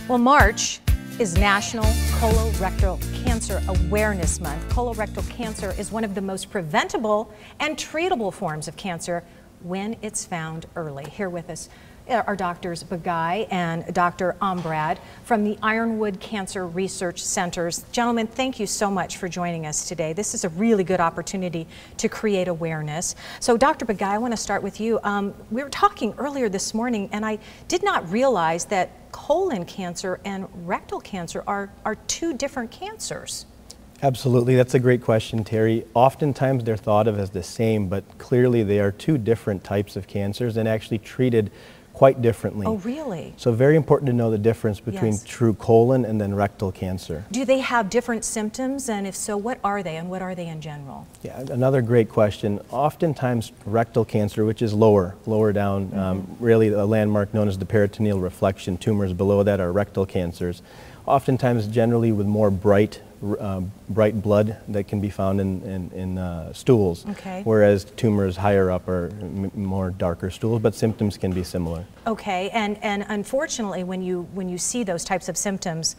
Well, March is National Colorectal Cancer Awareness Month. Colorectal cancer is one of the most preventable and treatable forms of cancer when it's found early. Here with us are Drs. Begay and Dr. Ambrad from the Ironwood Cancer Research Centers. Gentlemen, thank you so much for joining us today. This is a really good opportunity to create awareness. So Dr. Begay, I want to start with you. We were talking earlier this morning and I did not realize that colon cancer and rectal cancer are two different cancers. Absolutely, that's a great question, Terry. Oftentimes they're thought of as the same, but clearly they are two different types of cancers and actually treated quite differently. Oh, really? So very important to know the difference between Yes. true colon and then rectal cancer. Do they have different symptoms, and if so, what are they, and what are they in general? Yeah, another great question. Oftentimes rectal cancer, which is lower down, really a landmark known as the peritoneal reflection tumors below that are rectal cancers. Oftentimes generally with more bright blood that can be found in stools, Okay. whereas tumors higher up are more darker stools, but symptoms can be similar. Okay, and unfortunately, when you see those types of symptoms,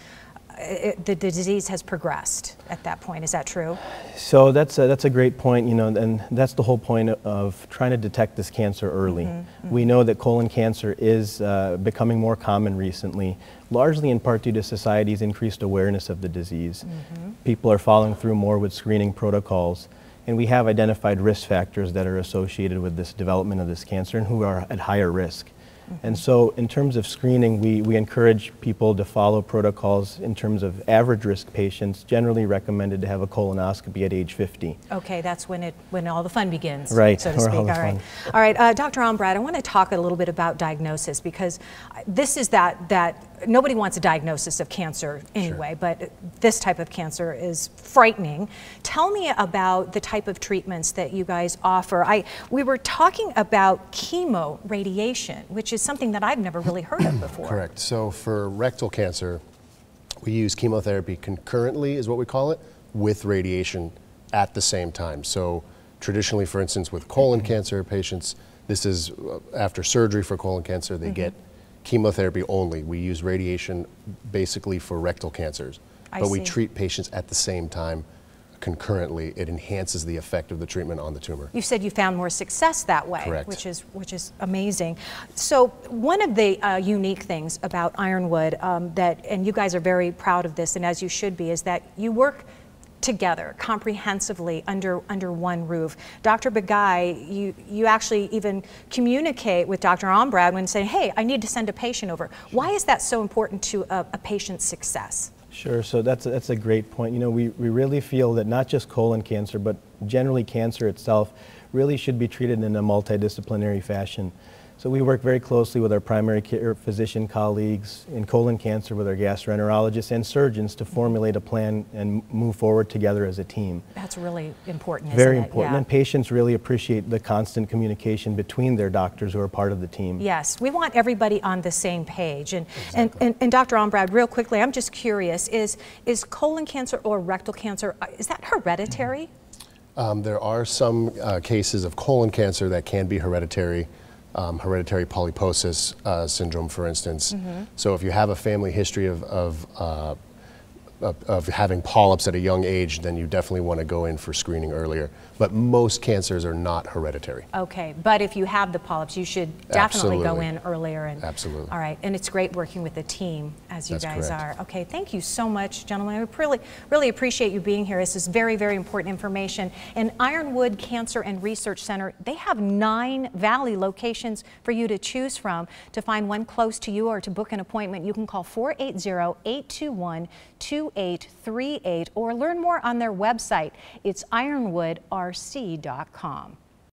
the disease has progressed at that point. Is that true? So that's a great point, you know, and that's the whole point of trying to detect this cancer early. We know that colon cancer is becoming more common recently, largely in part due to society's increased awareness of the disease. People are following through more with screening protocols, and we have identified risk factors that are associated with this development of this cancer and who are at higher risk. And so in terms of screening, we encourage people to follow protocols in terms of average risk patients, generally recommended to have a colonoscopy at age 50. Okay, that's when all the fun begins, Right, so to or speak. all the All right, fun. all right. Dr. Ambrad, I want to talk a little bit about diagnosis, because this is that nobody wants a diagnosis of cancer anyway, but this type of cancer is frightening. Tell me about the type of treatments that you guys offer. We were talking about chemo radiation, which is something that I've never really heard of before. Correct. So for rectal cancer, we use chemotherapy concurrently, is what we call it, with radiation at the same time. So traditionally, for instance, with colon cancer patients, this is after surgery for colon cancer, they get chemotherapy only. We use radiation basically for rectal cancers, but we treat patients at the same time concurrently. It enhances the effect of the treatment on the tumor. You said you found more success that way, Correct. which is amazing. So one of the unique things about Ironwood and you guys are very proud of this, and as you should be, is that you work together comprehensively under one roof. Dr. Begay, you actually even communicate with Dr. Ambrad when saying, hey, I need to send a patient over. Why is that so important to a patient's success? Sure, so that's a great point. You know, we really feel that not just colon cancer, but generally cancer itself really should be treated in a multidisciplinary fashion. So we work very closely with our primary care physician colleagues, in colon cancer with our gastroenterologists and surgeons to formulate a plan and move forward together as a team. That's really important, isn't Very it? important, Yeah. and patients really appreciate the constant communication between their doctors who are part of the team. Yes, we want everybody on the same page. And Dr. Ambrad, real quickly, I'm just curious, is colon cancer or rectal cancer, is that hereditary? There are some cases of colon cancer that can be hereditary. Hereditary polyposis syndrome, for instance. So if you have a family history of having polyps at a young age, then you definitely want to go in for screening earlier. But most cancers are not hereditary. Okay, but if you have the polyps, you should definitely go in earlier. Absolutely. All right, and it's great working with the team, as you That's guys correct. are. Okay, thank you so much, gentlemen. I really appreciate you being here. This is very, very important information. And Ironwood Cancer and Research Center, they have 9 Valley locations for you to choose from. To find one close to you or to book an appointment, you can call 480-821-2838 or learn more on their website. It's ironwoodrc.com.